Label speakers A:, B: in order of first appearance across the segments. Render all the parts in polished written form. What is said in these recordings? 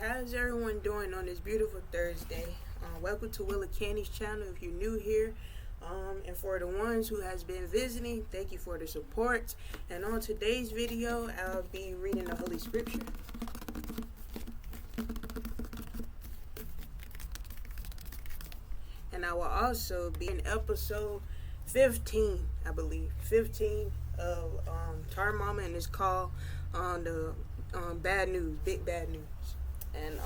A: How's everyone doing on this beautiful Thursday? Welcome to Willa Candy's channel if you're new here. And for the ones who has been visiting, thank you for the support. And on today's video, I'll be reading the Holy Scripture. And I will also be in episode 15, I believe. 15 of Tar Mama, and it's called the Bad News, Big Bad News. And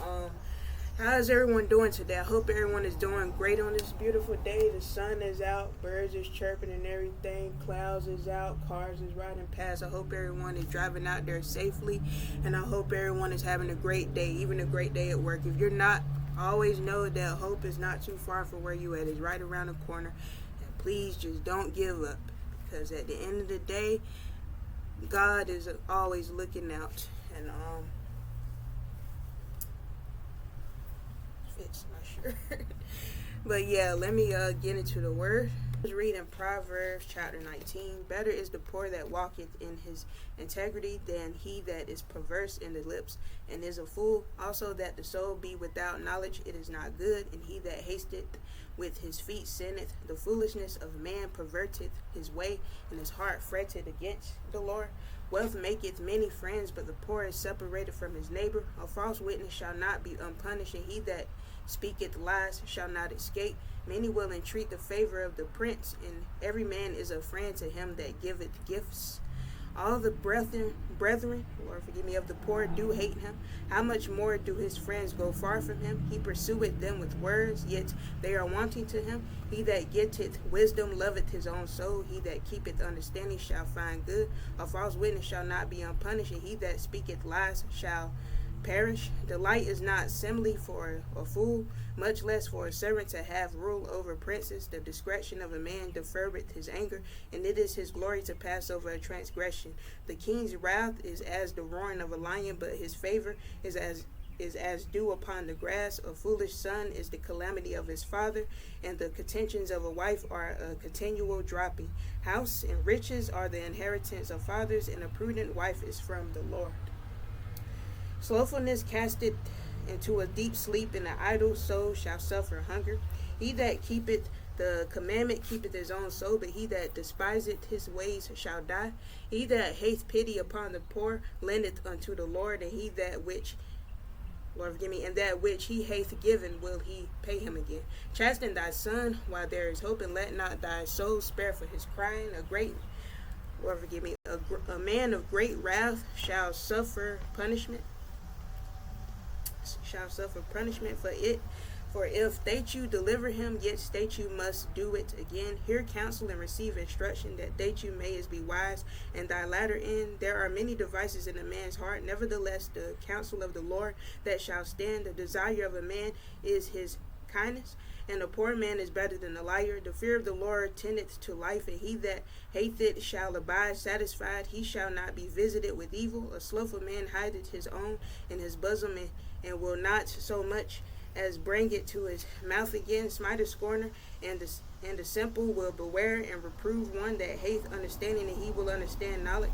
A: how's everyone doing today? I hope everyone is doing great on this beautiful day. The sun is out, birds is chirping and everything, clouds is out, cars is riding past. I hope everyone is driving out there safely, and I hope everyone is having a great day, even a great day at work. If you're not, always know that hope is not too far from where you at. It's right around the corner. And please just don't give up, because at the end of the day, God is always looking out. And fits my shirt. But yeah, let me get into the word. I was reading Proverbs chapter 19. Better is the poor that walketh in his integrity than he that is perverse in the lips and is a fool. Also that the soul be without knowledge, it is not good, and he that hasteth with his feet sinneth. The foolishness of man perverteth his way, and his heart fretteth against the Lord. Wealth maketh many friends, but the poor is separated from his neighbor. A false witness shall not be unpunished, and he that speaketh lies shall not escape. Many will entreat the favor of the prince, and every man is a friend to him that giveth gifts. All the brethren, Lord forgive me, of the poor do hate him. How much more do his friends go far from him? He pursueth them with words, yet they are wanting to him. He that getteth wisdom loveth his own soul. He that keepeth understanding shall find good. A false witness shall not be unpunished, and he that speaketh lies shall perish. Delight is not assembly for a fool, much less for a servant to have rule over princes. The discretion of a man deferreth his anger, and it is his glory to pass over a transgression. The king's wrath is as the roaring of a lion, but his favor is as dew upon the grass. A foolish son is the calamity of his father, and the contentions of a wife are a continual dropping. House and riches are the inheritance of fathers, and a prudent wife is from the Lord. Slothfulness casteth into a deep sleep, and an idle soul shall suffer hunger. He that keepeth the commandment keepeth his own soul, but he that despiseth his ways shall die. He that hath pity upon the poor lendeth unto the Lord, and he that which and that which he hath given will he pay him again. Chasten thy son while there is hope, and let not thy soul spare for his crying. A man of great wrath shall suffer punishment. For if statute deliver him, yet statute must do it again. Hear counsel and receive instruction, that statute mayest be wise, and thy latter end. There are many devices in a man's heart, nevertheless the counsel of the Lord that shall stand. The desire of a man is his kindness, and a poor man is better than a liar. The fear of the Lord tendeth to life, and he that hateth shall abide satisfied. He shall not be visited with evil. A slothful man hideth his own in his bosom, and will not so much as bring it to his mouth again. Smite a scorner, and the simple will beware, and reprove one that hateth understanding, and he will understand knowledge.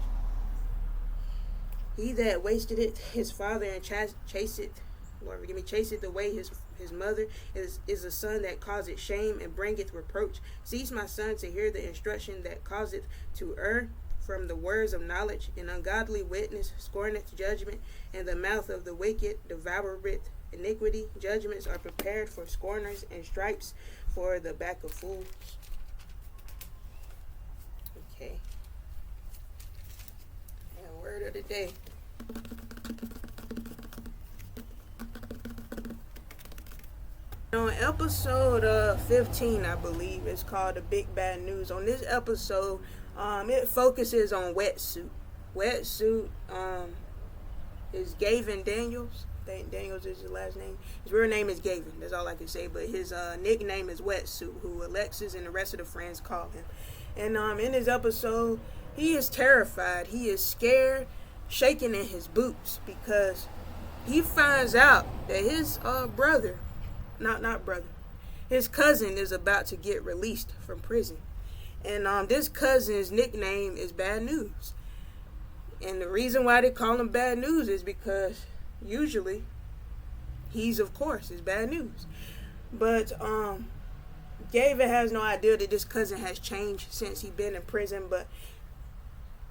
A: He that wasteth his father and chaseth away his mother is a son that causeth shame and bringeth reproach. Cease, my son, to hear the instruction that causeth to err from the words of knowledge. An ungodly witness scorneth judgment, and the mouth of the wicked devoureth iniquity. Judgments are prepared for scorners, and stripes for the back of fools. Okay. And word of the day. On episode 15, I believe, it's called The Big Bad News. On this episode, it focuses on Wetsuit. Wetsuit is Gavin Daniels. I think Daniels is his last name. His real name is Gavin. That's all I can say. But his nickname is Wetsuit, who Alexis and the rest of the friends call him. And in this episode, he is terrified. He is scared, shaking in his boots, because he finds out that his his cousin is about to get released from prison. And this cousin's nickname is Bad News. And the reason why they call him Bad News is because usually He's, of course, it's bad news. But David has no idea that this cousin has changed since he been in prison, but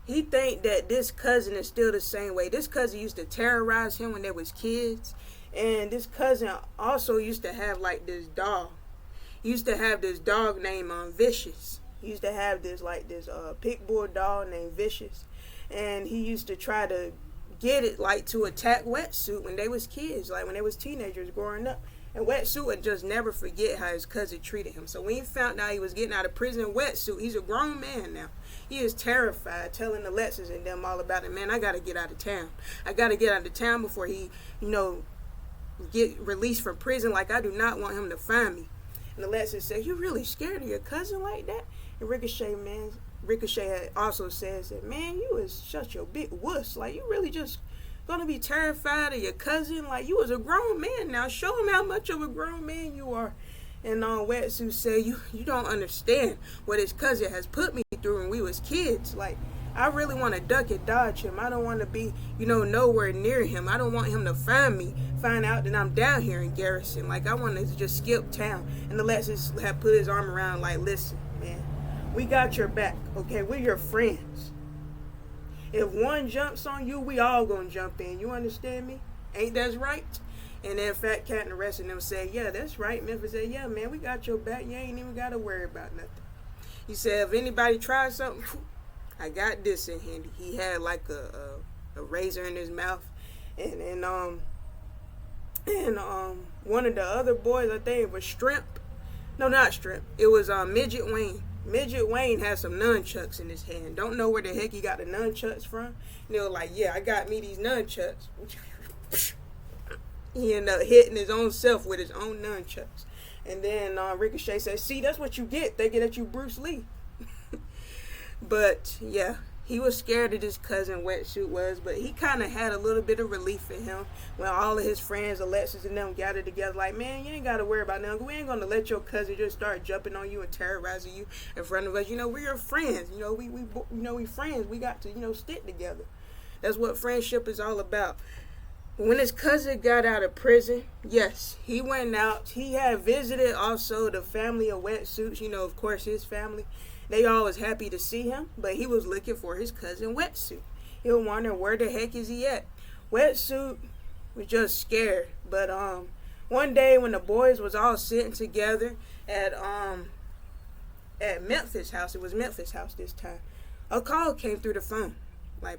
A: he think that this cousin is still the same way. This cousin used to terrorize him when they was kids. And this cousin also used to have like this dog. He used to have this dog named Vicious. He used to have this pit bull dog named Vicious. And he used to try to get it like to attack Wetsuit when they was kids, like when they was teenagers growing up. And Wetsuit would just never forget how his cousin treated him. So when he found out he was getting out of prison, Wetsuit, he's a grown man now. He is terrified, telling Alexis and them all about it. Man, I got to get out of town. I got to get out of town before he, get released from prison. Like, I do not want him to find me. And Alexis said, you really scared of your cousin like that? And Ricochet also says that, man, you is such a big wuss. Like, you really just gonna be terrified of your cousin? Like, you was a grown man now. Show him how much of a grown man you are. And Wetsuit said, you don't understand what his cousin has put me through when we was kids. Like, I really want to duck and dodge him. I don't want to be, nowhere near him. I don't want him to find out that I'm down here in Garrison. Like, I want to just skip town. And Alexis had put his arm around, like, listen, man, we got your back, okay? We're your friends. If one jumps on you, we all gonna jump in. You understand me? Ain't that right? And then Fat Cat and the rest of them said, yeah, that's right. Memphis said, yeah, man, we got your back. You ain't even got to worry about nothing. He said, if anybody tries something, I got this in handy. He had like a razor in his mouth. And one of the other boys, I think it was Shrimp. No, not Shrimp. It was Midget Wayne. Midget Wayne had some nunchucks in his hand. Don't know where the heck he got the nunchucks from. And they were like, yeah, I got me these nunchucks. He ended up hitting his own self with his own nunchucks. And then Ricochet said, see, that's what you get. They get at you, Bruce Lee. But, yeah, he was scared of his cousin, Wetsuit was. But he kind of had a little bit of relief in him when all of his friends, Alexis and them, gathered together. Like, man, you ain't got to worry about nothing. We ain't going to let your cousin just start jumping on you and terrorizing you in front of us. We're your friends. We friends. We got to, stick together. That's what friendship is all about. When his cousin got out of prison, yes, he went out. He had visited also the family of Wetsuits, of course, his family. They all was happy to see him, but he was looking for his cousin Wetsuit. He was wondering, where the heck is he at? Wetsuit was just scared. But one day when the boys was all sitting together at Memphis house, it was Memphis house this time, a call came through the phone. Like,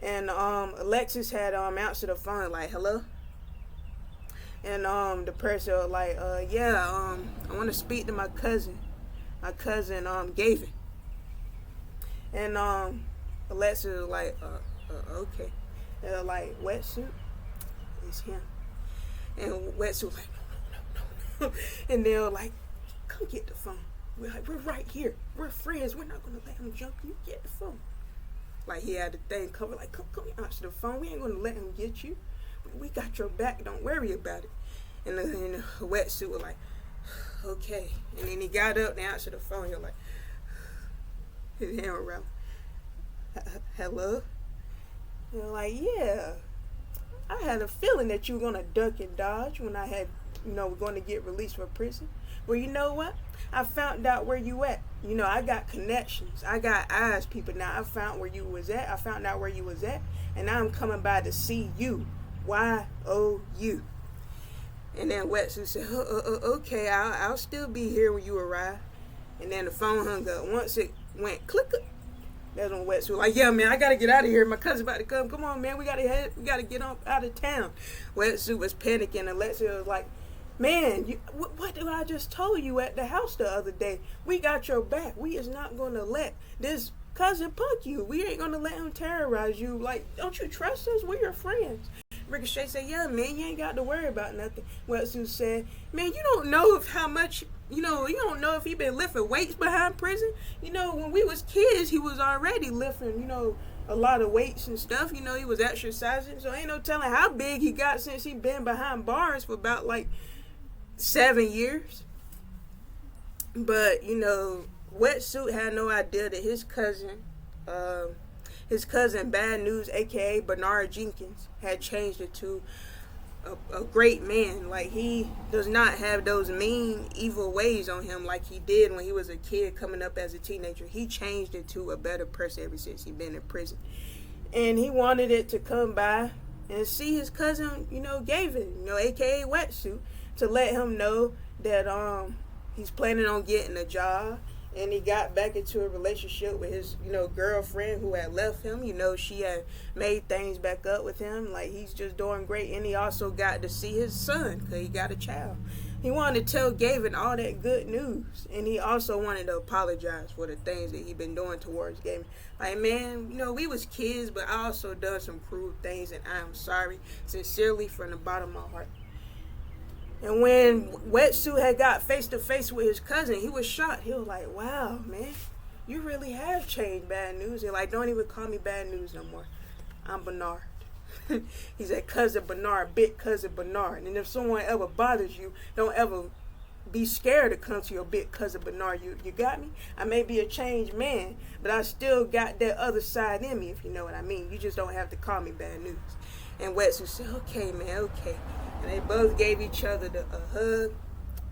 A: and Alexis had answered the phone, like, hello? And the person was like, I want to speak to my cousin. My cousin Gavin. And Alexis was like, okay. And they're like, Wetsuit? It's him. And Wetsuit was like, no. And they were like, come get the phone. We're right here. We're friends. We're not gonna let him jump you. Get the phone. Like, he had the thing covered, like, come answer the phone. We ain't gonna let him get you. We got your back. Don't worry about it. And the Wetsuit was like, okay. And then he got up and answered the phone. He was like, his hand around. Hello? And they're like, yeah. I had a feeling that you were gonna duck and dodge when I had, we're going to get released from prison. Well, you know what? I found out where you at. I got connections. I got eyes, people. Now I found where you was at. I found out where you was at. And now I'm coming by to see you. Y-O-U. And then Wetsuit said, okay, I'll still be here when you arrive. And then the phone hung up. Once it went click, that's when Wetsuit was like, yeah, man, I got to get out of here. My cousin's about to come. Come on, man, we got to get out of town. Wetsuit was panicking. And Alexis was like, man, what did I just told you at the house the other day? We got your back. We is not going to let this cousin punk you. We ain't going to let him terrorize you. Like, don't you trust us? We're your friends. Ricochet said, yeah, man, you ain't got to worry about nothing. Wetsuit said, man, you don't know if how much, you don't know if he been lifting weights behind prison. When we was kids, he was already lifting, a lot of weights and stuff. He was exercising. So ain't no telling how big he got since he been behind bars for about, 7 years. But, Wetsuit had no idea that his cousin Bad News, a.k.a. Bernard Jenkins, had changed it to a great man. Like, he does not have those mean, evil ways on him like he did when he was a kid coming up as a teenager. He changed into a better person ever since he been in prison. And he wanted it to come by and see his cousin, Gavin, aka Wetsuit, to let him know that he's planning on getting a job. And he got back into a relationship with his, girlfriend who had left him. She had made things back up with him. Like, he's just doing great. And he also got to see his son because he got a child. He wanted to tell Gavin all that good news. And he also wanted to apologize for the things that he been doing towards Gavin. Like, man, we was kids, but I also done some cruel things. And I am sorry, sincerely, from the bottom of my heart. And when Wetsuit had got face to face with his cousin, he was shocked. He was like, wow, man, you really have changed, Bad News. They're like, don't even call me Bad News no more. I'm Bernard. He said, Cousin Bernard, big cousin Bernard. And if someone ever bothers you, don't ever be scared to come to your big cousin Bernard. You got me? I may be a changed man, but I still got that other side in me, if you know what I mean. You just don't have to call me Bad News. And Wetsuit said, okay, man, okay. And they both gave each other a hug.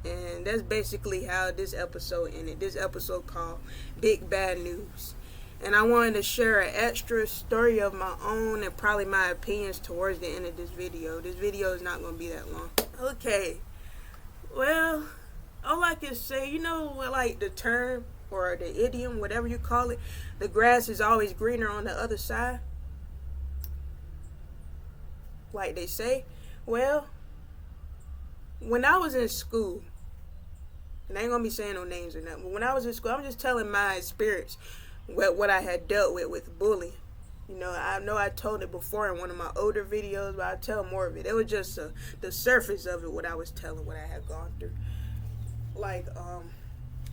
A: And that's basically how this episode ended. This episode called Big Bad News. And I wanted to share an extra story of my own and probably my opinions towards the end of this video. This video is not going to be that long. Okay. Well, all I can say, like the term or the idiom, whatever you call it, the grass is always greener on the other side. Like they say. Well, when I was in school, and I ain't gonna be saying no names or nothing, but when I was in school, I'm just telling my experience, what I had dealt with bullying. I know I told it before in one of my older videos, but I'll tell more of it. It was just the surface of it, what I was telling, what I had gone through. Like,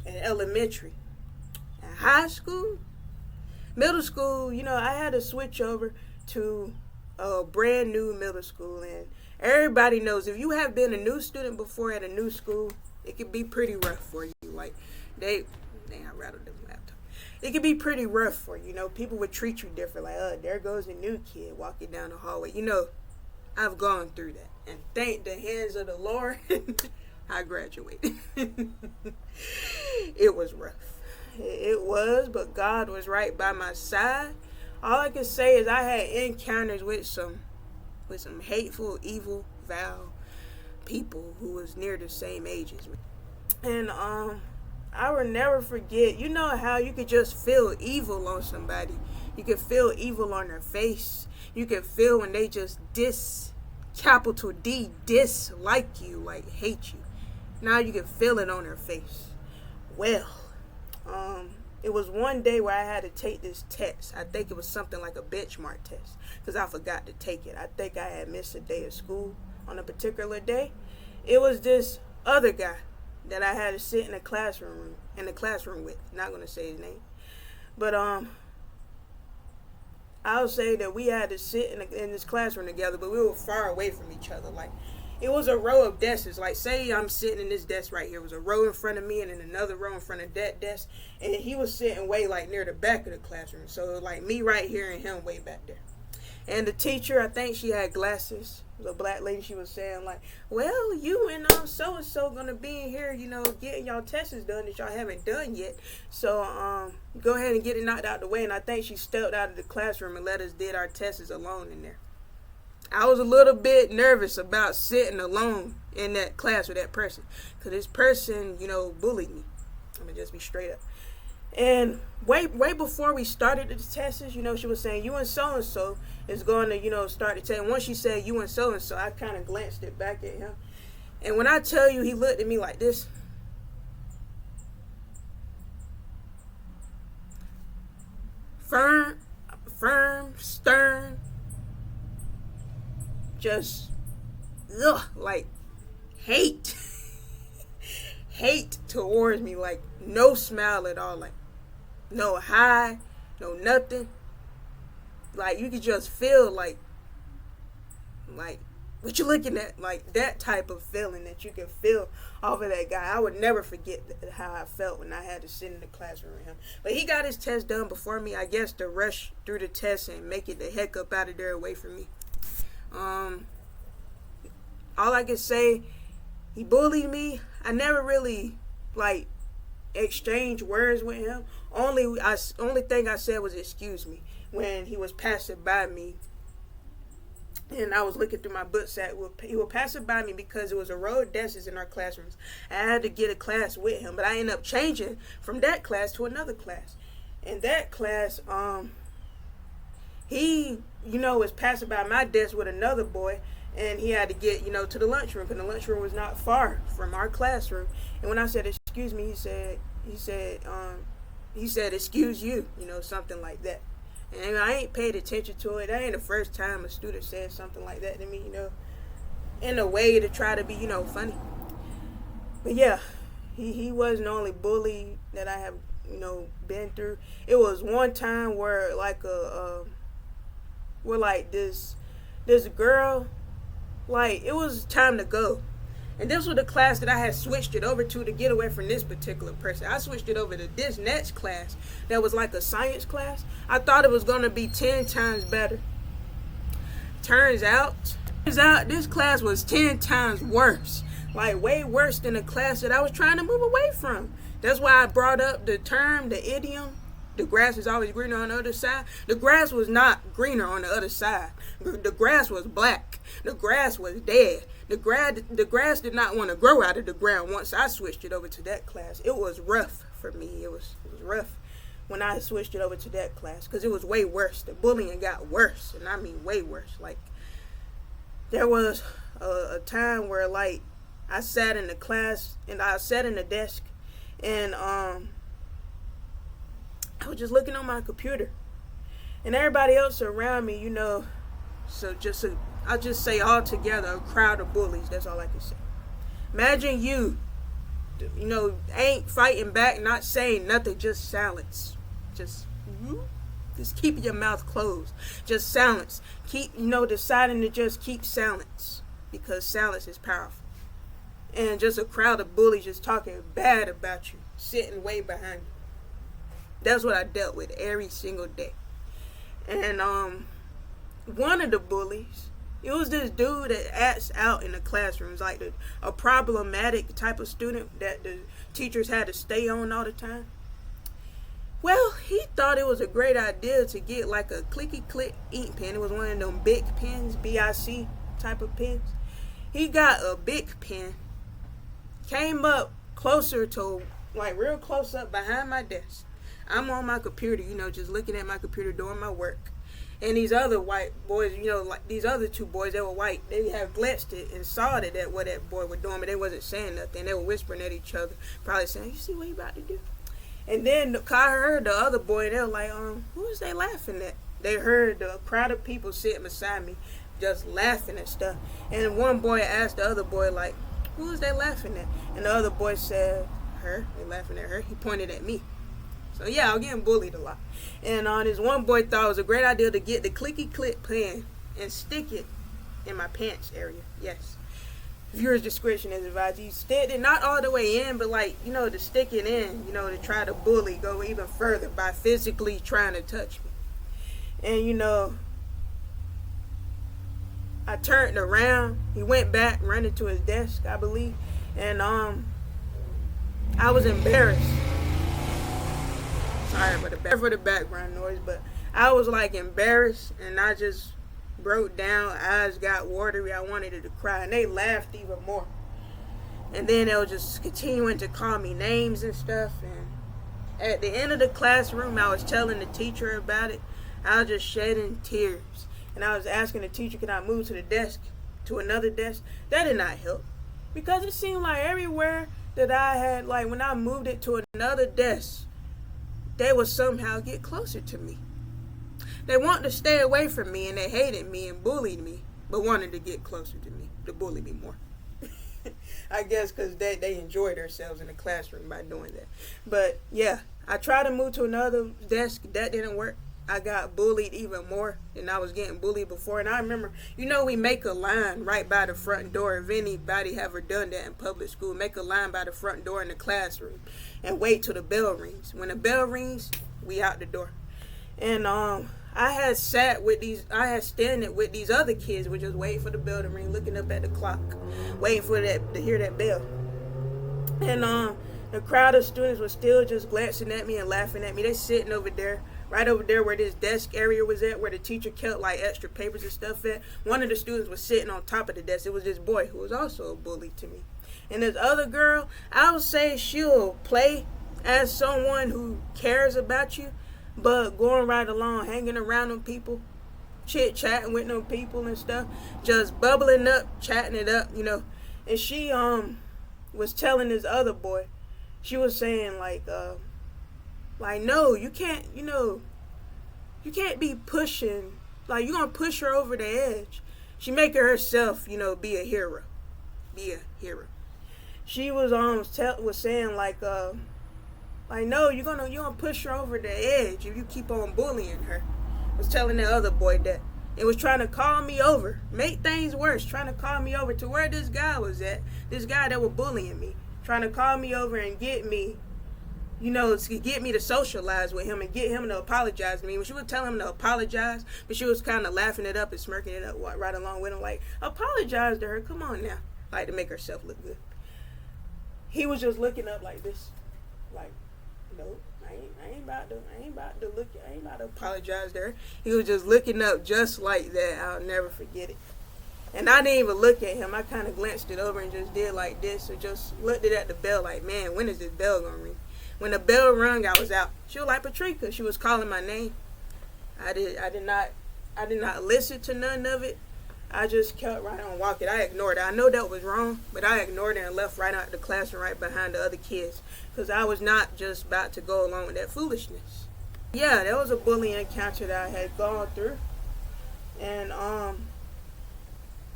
A: in elementary, in high school, middle school, I had to switch over to a brand new middle school, and everybody knows if you have been a new student before at a new school, it can be pretty rough for you. Like, I rattled them laptop. It can be pretty rough for you. People would treat you different. Like, there goes a new kid walking down the hallway. I've gone through that, and thank the hands of the Lord, I graduated. It was rough. It was, but God was right by my side. All I can say is I had encounters with some hateful, evil, vile people who was near the same age as me. And I will never forget, how you could just feel evil on somebody. You can feel evil on their face. You can feel when they just capital D, dislike you, like hate you. Now you can feel it on their face. Well, it was one day where I had to take this test. I think it was something like a benchmark test because I forgot to take it. I think I had missed a day of school on a particular day. It was this other guy that I had to sit in the classroom with. Not going to say his name. But I'll say that we had to sit in this classroom together, but we were far away from each other. Like, it was a row of desks. Like, say I'm sitting in this desk right here. It was a row in front of me and then another row in front of that desk. And he was sitting way, like, near the back of the classroom. So, like, me right here and him way back there. And the teacher, I think she had glasses. It was a black lady. She was saying, like, well, you and so-and-so going to be in here, getting y'all tests done that y'all haven't done yet. So, go ahead and get it knocked out the way. And I think she stepped out of the classroom and let us did our tests alone in there. I was a little bit nervous about sitting alone in that class with that person. Because this person, bullied me. I'm going to just be straight up. And way before we started the tests, she was saying, you and so-and-so is going to, start the test. And once she said, you and so-and-so, I kind of glanced it back at him. And when I tell you, he looked at me like this. Firm, stern. Just, like, hate towards me, like, no smile at all, like, no hi, no nothing, like, you could just feel, like, what you looking at, like, that type of feeling that you can feel off of that guy. I would never forget how I felt when I had to sit in the classroom with him, but he got his test done before me, I guess, to rush through the test and make it the heck up out of there away from me. all I can say, he bullied me. I never really like exchanged words with him. Only thing I said was excuse me when he was passing by me, and I was looking through my book sack. He would pass it by me because it was a row of desks in our classrooms. I had to get a class with him, but I ended up changing from that class to another class. In that class, he, was passing by my desk with another boy, and he had to get, to the lunchroom, because the lunchroom was not far from our classroom. And when I said excuse me, he said excuse you, something like that. And I ain't paid attention to it. That ain't the first time a student said something like that to me, in a way to try to be, funny. But yeah, he wasn't the only bully that I have, been through. It was one time where this girl, it was time to go. And this was the class that I had switched it over to get away from this particular person. I switched it over to this next class that was like a science class. I thought it was going to be 10 times better. Turns out this class was 10 times worse. Way worse than the class that I was trying to move away from. That's why I brought up the term, the idiom, the grass is always greener on the other side. The grass was not greener on the other side. The grass was black. The grass was dead. The grass did not want to grow out of the ground once I switched it over to that class. It was rough for me. It was rough when I switched it over to that class because it was way worse. The bullying got worse, and I mean way worse. There was a time where I sat in the class and I sat in the desk, and I was just looking on my computer, and everybody else around me, I'll just say all together, a crowd of bullies. That's all I can say. Imagine you ain't fighting back, not saying nothing, just silence. Just keep your mouth closed. Just silence. Keep, deciding to just keep silence because silence is powerful. And just a crowd of bullies just talking bad about you, sitting way behind you. That's what I dealt with every single day. And one of the bullies, it was this dude that acts out in the classrooms, a problematic type of student that the teachers had to stay on all the time. Well, he thought it was a great idea to get a clicky click ink pen. It was one of them big pens, BIC type of pens. He got a big pen, came up closer to, real close up behind my desk. I'm on my computer, just looking at my computer doing my work. And these other white boys, these other two boys, they were white. They had glimpsed it and saw it at what that boy was doing, but they wasn't saying nothing. They were whispering at each other, probably saying, "You see what you about to do?" And then I heard the other boy, they were like, who is they laughing at? They heard the crowd of people sitting beside me just laughing at stuff. And one boy asked the other boy, who is they laughing at? And the other boy said, her. They laughing at her. He pointed at me. So yeah, I was getting bullied a lot. And this one boy thought it was a great idea to get the clicky click pen and stick it in my pants area. Yes. Viewer's discretion is advised. You stick it not all the way in, but to stick it in, to try to bully, go even further by physically trying to touch me. And I turned around. He went back, running to his desk, I believe. And I was embarrassed. Sorry for the background noise, but I was embarrassed, and I just broke down. Eyes got watery. I wanted to cry, and they laughed even more. And then they were just continuing to call me names and stuff. And at the end of the classroom, I was telling the teacher about it. I was just shedding tears, and I was asking the teacher, "Can I move to another desk?" That did not help, because it seemed like everywhere that I had, when I moved it to another desk, they would somehow get closer to me. They wanted to stay away from me, and they hated me and bullied me, but wanted to get closer to me, to bully me more. I guess because they enjoyed themselves in the classroom by doing that. But yeah, I tried to move to another desk. That didn't work. I got bullied even more than I was getting bullied before. And I remember, we make a line right by the front door. If anybody ever done that in public school, make a line by the front door in the classroom and wait till the bell rings. When the bell rings, we out the door. And I I had standing with these other kids, which was waiting for the bell to ring, looking up at the clock, waiting for that to hear that bell. And the crowd of students was still just glancing at me and laughing at me. They sitting over there, right over there where this desk area was at, where the teacher kept like extra papers and stuff at. One of the students was sitting on top of the desk. It was this boy who was also a bully to me. And this other girl, I would say she'll play as someone who cares about you, but going right along, hanging around them people, chit-chatting with them people and stuff, just bubbling up, chatting it up, you know. And she was telling this other boy, she was saying like no, you can't, you know, you can't be pushing, like you're gonna push her over the edge. She making herself, you know, be a hero. She was was saying like no, you're gonna push her over the edge if you keep on bullying her. Was telling that other boy that. It was trying to call me over, make things worse, trying to call me over to where this guy was at, this guy that was bullying me, trying to call me over and get me, you know, to get me to socialize with him and get him to apologize to me. When she would tell him to apologize, but she was kind of laughing it up and smirking it up right along with him, like, apologize to her, come on now, like to make herself look good. He was just looking up like this, like, nope. I ain't about to apologize to her. He was just looking up just like that. I'll never forget it. And I didn't even look at him. I kind of glanced it over and just did like this, or just looked at the bell like, man, when is this bell gonna ring? When the bell rung, I was out. She was like, Patrika. She was calling my name. I did not listen to none of it. I just kept right on walking. I ignored it. I know that was wrong, but I ignored it and left right out the classroom right behind the other kids, because I was not just about to go along with that foolishness. Yeah, that was a bullying encounter that I had gone through. And I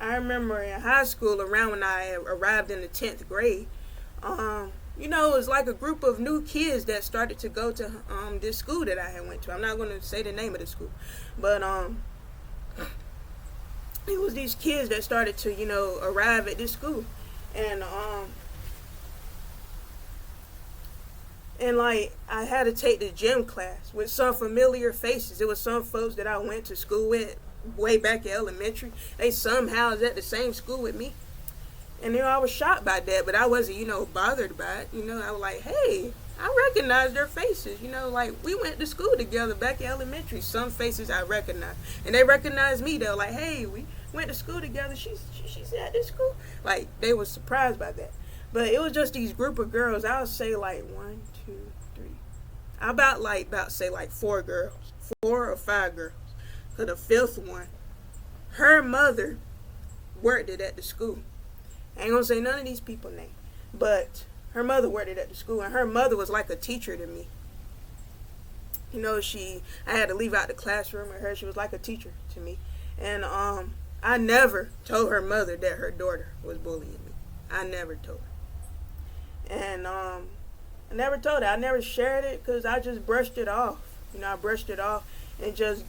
A: remember in high school, around when I arrived in the 10th grade, you know, it was like a group of new kids that started to go to this school that I had went to. I'm not going to say the name of the school, but it was these kids that started to, you know, arrive at this school. And like, I had to take the gym class with some familiar faces. It was some folks that I went to school with way back in elementary. They somehow was at the same school with me. And, you know, I was shocked by that, but I wasn't, you know, bothered by it. You know, I was like, hey, I recognize their faces. You know, like, we went to school together back in elementary. Some faces I recognized. And they recognized me. They were like, hey, we went to school together. She's at this school. Like, they were surprised by that. But it was just these group of girls. I would say like 1, 2, 3. About say like 4 girls. 4 or 5 girls. Because the 5th one, her mother worked it at the school. I ain't gonna say none of these people's names, but her mother worked it at the school, and her mother was like a teacher to me. You know, I had to leave out the classroom with her. She was like a teacher to me. And I never told her mother that her daughter was bullying me. I never told her. And I never told her. I never shared it because I just brushed it off. You know, I brushed it off and just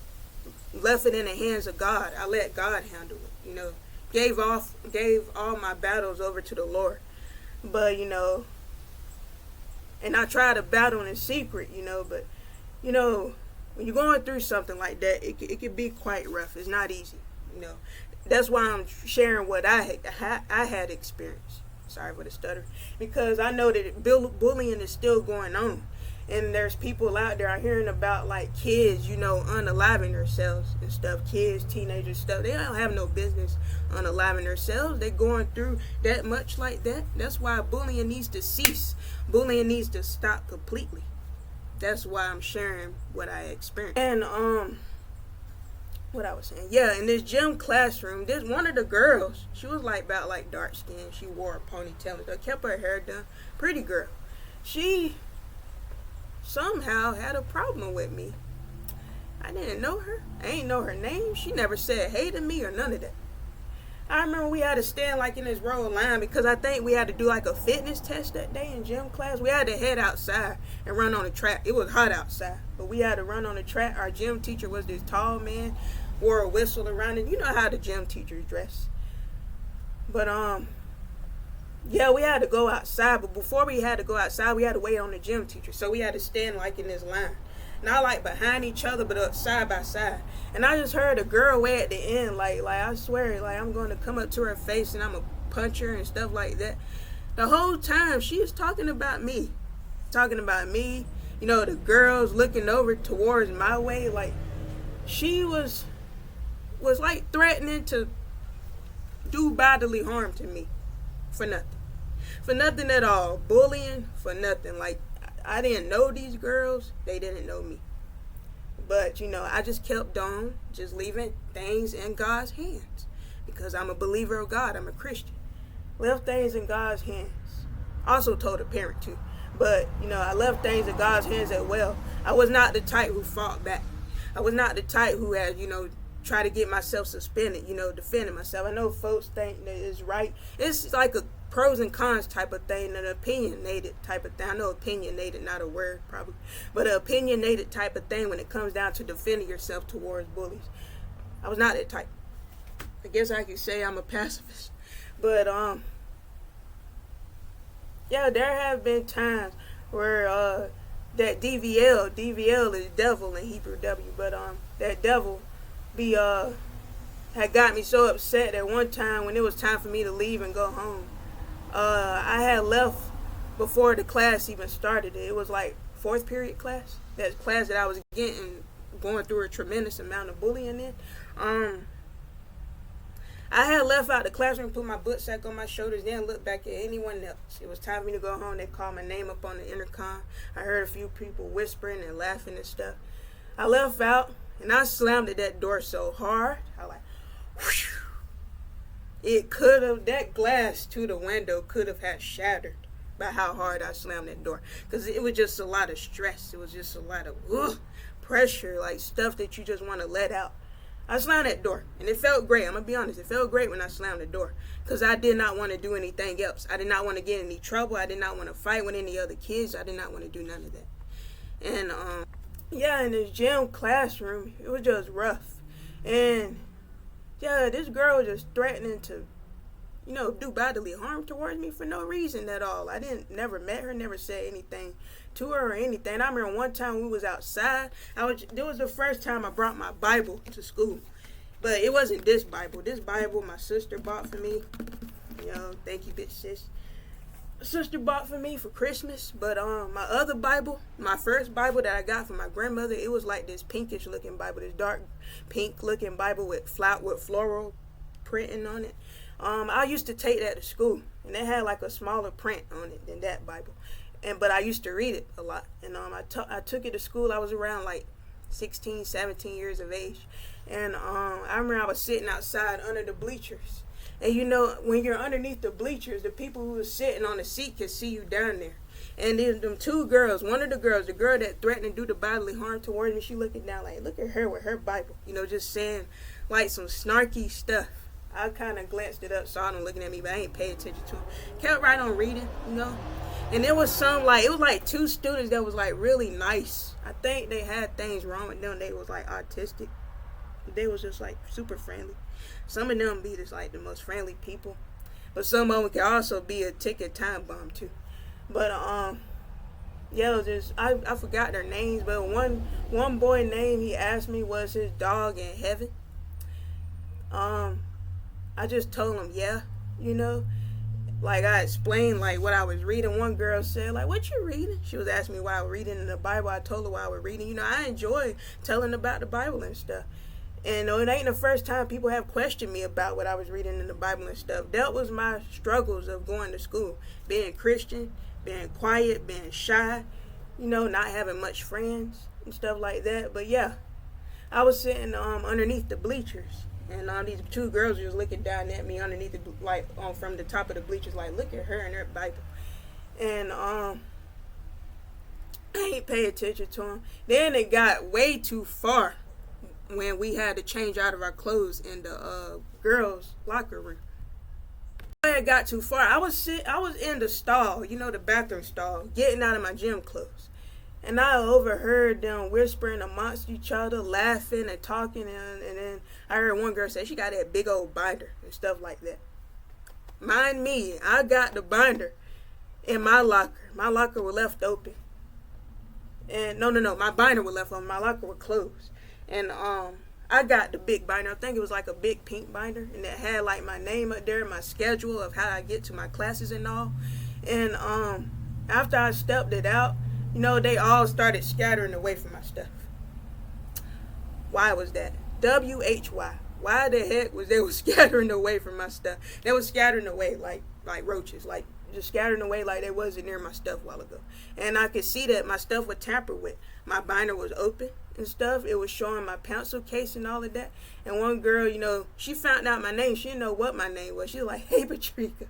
A: left it in the hands of God. I let God handle it, you know. Gave all my battles over to the Lord. But, you know, and I tried to battle in secret, you know, but, you know, when you're going through something like that, it can be quite rough. It's not easy, you know. That's why I'm sharing what I had experienced. Sorry for the stutter. Because I know that bullying is still going on. And there's people out there hearing about, like, kids, you know, unaliving themselves and stuff. Kids, teenagers, stuff. They don't have no business unaliving themselves. They're going through that much like that. That's why bullying needs to cease. Bullying needs to stop completely. That's why I'm sharing what I experienced. And, what I was saying. Yeah, in this gym classroom, this one of the girls, she was, like, about, like, dark skin. She wore a ponytail and stuff. Kept her hair done. Pretty girl. She somehow had a problem with me. I didn't know her. I ain't know her name. She never said hey to me or none of that. I remember we had to stand like in this row of line because I think we had to do like a fitness test that day in gym class. We had to head outside and run on the track. It was hot outside, but we had to run on the track. Our gym teacher was this tall man, wore a whistle around it. You know how the gym teachers dress. But yeah, we had to go outside, but before we had to go outside, we had to wait on the gym teacher. So we had to stand like in this line. not like behind each other, but up side by side. And I just heard a girl way at the end, like I swear, like I'm going to come up to her face and I'm gonna punch her and stuff like that. The whole time she was talking about me. You know, the girls looking over towards my way, like she was like threatening to do bodily harm to me for nothing at all. Bullying for nothing. Like I didn't know these girls, they didn't know me. But you know, I just kept on just leaving things in God's hands because I'm a believer of God. I'm a Christian. Left things in God's hands. Also told a parent too. But, you know, I left things in God's hands as well. I was not the type who fought back. I was not the type who had, you know, try to get myself suspended, you know, defending myself. I know folks think that it's right. It's like a pros and cons type of thing, an opinionated type of thing. I know opinionated, not a word probably, but an opinionated type of thing when it comes down to defending yourself towards bullies. I was not that type. I guess I could say I'm a pacifist. But, yeah, there have been times where that DVL is devil in Hebrew W, but that devil had got me so upset that one time when it was time for me to leave and go home, I had left before the class even started. It was like fourth period class. That class that I was going through a tremendous amount of bullying in. I had left out the classroom, put my book sack on my shoulders, then looked back at anyone else. It was time for me to go home. They called my name up on the intercom. I heard a few people whispering and laughing and stuff. I left out, and I slammed at that door so hard. I like, whew. That glass to the window could have had shattered by how hard I slammed that door. Because it was just a lot of stress. It was just a lot of pressure, like stuff that you just want to let out. I slammed that door, and it felt great. I'm going to be honest. It felt great when I slammed the door because I did not want to do anything else. I did not want to get in any trouble. I did not want to fight with any other kids. I did not want to do none of that. And, yeah, in this gym classroom, it was just rough. And, yeah, this girl was just threatening to, you know, do bodily harm towards me for no reason at all. I never met her, never said anything to her or anything. I remember one time we was outside. It was the first time I brought my Bible to school. But it wasn't this Bible. This Bible my sister bought for me. You know, thank you, bitch sis. My sister bought for me for Christmas. But my other Bible, my first Bible that I got from my grandmother, it was like this pinkish looking Bible, this dark pink looking Bible with floral printing on it. I used to take that to school, and it had like a smaller print on it than that Bible. But I used to read it a lot. And I took it to school. I was around like 16, 17 years of age. And I remember I was sitting outside under the bleachers. And you know, when you're underneath the bleachers, the people who were sitting on the seat can see you down there. And then them two girls, one of the girls, the girl that threatened to do the bodily harm towards me, she looking down like, look at her with her Bible. You know, just saying like some snarky stuff. I kind of glanced it up, saw them looking at me, but I ain't paid attention to it. Kept right on reading, you know. And there was it was like two students that was like really nice. I think they had things wrong with them. They was like autistic. They was just like super friendly. Some of them be just like the most friendly people. But some of them can also be a ticket time bomb too. But yeah, it was just I forgot their names, but one boy name he asked me was his dog in heaven. I just told him, yeah, you know. Like, I explained, like, what I was reading. One girl said, like, what you reading? She was asking me why I was reading in the Bible. I told her why I was reading. You know, I enjoy telling about the Bible and stuff. And it ain't the first time people have questioned me about what I was reading in the Bible and stuff. That was my struggles of going to school. Being Christian, being quiet, being shy, you know, not having much friends and stuff like that. But, yeah, I was sitting underneath the bleachers. And these two girls were just looking down at me underneath from the top of the bleachers, like, look at her and her Bible. And I ain't pay attention to them. Then it got way too far when we had to change out of our clothes in the girls' locker room. It got too far. I was in the stall, you know, the bathroom stall, getting out of my gym clothes. And I overheard them whispering amongst each other, laughing and talking. And then I heard one girl say she got that big old binder and stuff like that. Mind me, I got the binder in my locker. My locker was left open. And no, my binder was left on. My locker was closed. And I got the big binder. I think it was like a big pink binder, and it had like my name up there, my schedule of how I get to my classes and all. And after I stepped it out, they all started scattering away from my stuff. Why was that? WHY. Why the heck was they scattering away from my stuff? They were scattering away like roaches, like just scattering away like they wasn't near my stuff a while ago. And I could see that my stuff was tampered with. My binder was open and stuff. It was showing my pencil case and all of that. And one girl, she found out my name. She didn't know what my name was. She was like, "Hey, Patrika,"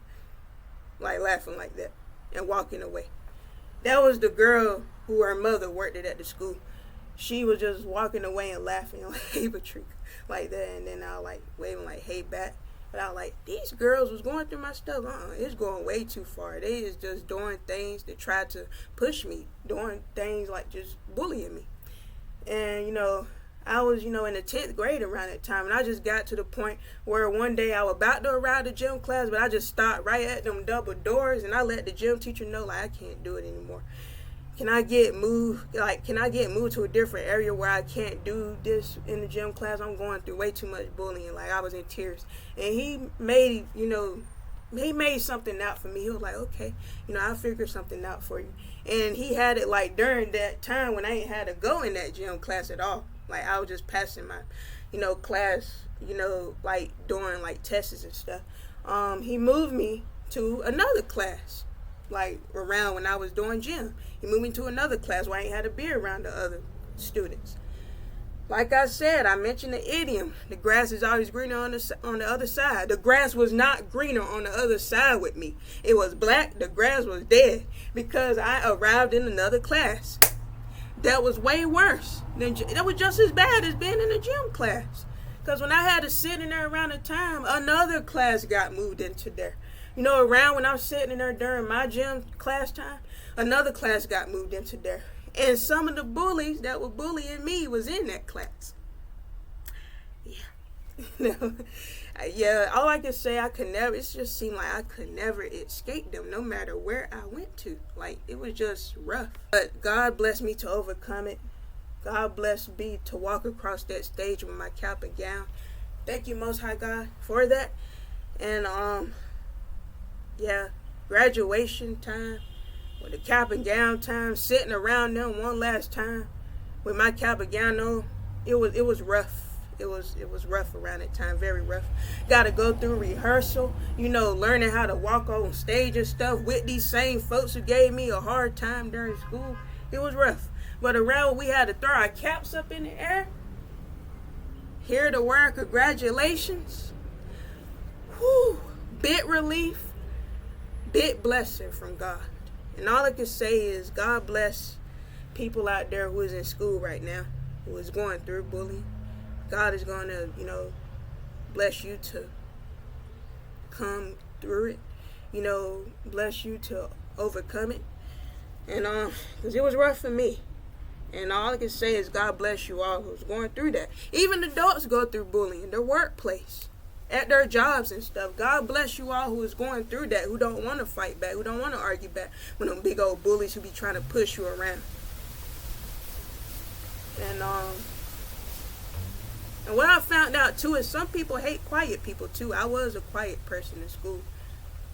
A: like laughing like that and walking away. That was the girl who her mother worked at the school. She was just walking away and laughing like, "Hey, Patrika," like that. And then I was like waving like, "Hey, back." But I was like, these girls was going through my stuff. It's going way too far. They is just doing things to try to push me, doing things like just bullying me. And, I was, in the 10th grade around that time. And I just got to the point where one day I was about to arrive to gym class, but I just stopped right at them double doors. And I let the gym teacher know, like, I can't do it anymore. Can I get moved to a different area where I can't do this in the gym class? I'm going through way too much bullying. Like, I was in tears. And he made something out for me. He was like, "Okay, I'll figure something out for you." And he had it like during that time when I ain't had to go in that gym class at all. Like, I was just passing my, class, like doing like tests and stuff. He moved me to another class. Like around when I was doing gym, he moved me to another class where I ain't had to be around the other students. Like I said, I mentioned the idiom: the grass is always greener on the other side. The grass was not greener on the other side with me. It was black. The grass was dead because I arrived in another class. That was way worse. That was just as bad as being in a gym class. Because when I had to sit in there around the time, another class got moved into there. Around when I was sitting in there during my gym class time, another class got moved into there. And some of the bullies that were bullying me was in that class. Yeah. Yeah, all I can say, it just seemed like I could never escape them no matter where I went to. Like, it was just rough. But God blessed me to overcome it. God blessed me to walk across that stage with my cap and gown. Thank you, Most High God, for that. And, graduation time, with the cap and gown time, sitting around them one last time with my cap and gown on, it was rough. It was rough around that time, very rough. Got to go through rehearsal, learning how to walk on stage and stuff with these same folks who gave me a hard time during school. It was rough. But around we had to throw our caps up in the air, hear the word congratulations. Whew, bit relief. Big blessing from God. And all I can say is God bless people out there who is in school right now, who is going through bullying. God is going to, bless you to come through it. Bless you to overcome it. And because it was rough for me. And all I can say is God bless you all who's going through that. Even adults go through bullying in their workplace, at their jobs and stuff. God bless you all who is going through that, who don't want to fight back, who don't want to argue back with them big old bullies who be trying to push you around. And what I found out too is some people hate quiet people too. I was a quiet person in school,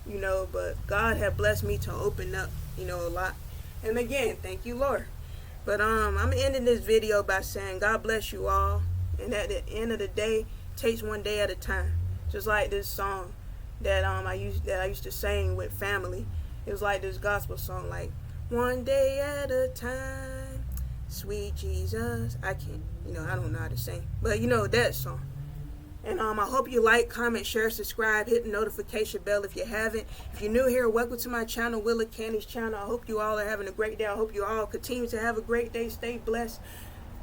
A: but God had blessed me to open up, a lot. And again, thank you, Lord. But I'm ending this video by saying God bless you all. And at the end of the day, takes one day at a time. Just like this song that I used to sing with family. It was like this gospel song, like one day at a time, sweet Jesus. I can't, I don't know how to sing, but that song. And I hope you like, comment, share, subscribe, hit the notification bell if you haven't. If you're new here, welcome to my channel, Willa Candy's channel. I hope you all are having a great day. I hope you all continue to have a great day. Stay blessed,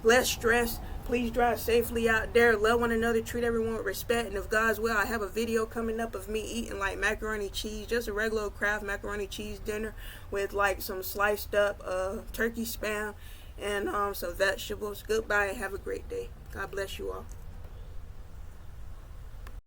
A: less stress. Please drive safely out there. Love one another. Treat everyone with respect. And if God's will, I have a video coming up of me eating like macaroni cheese, just a regular Kraft macaroni cheese dinner with like some sliced up turkey spam and some vegetables. Goodbye and have a great day. God bless you all.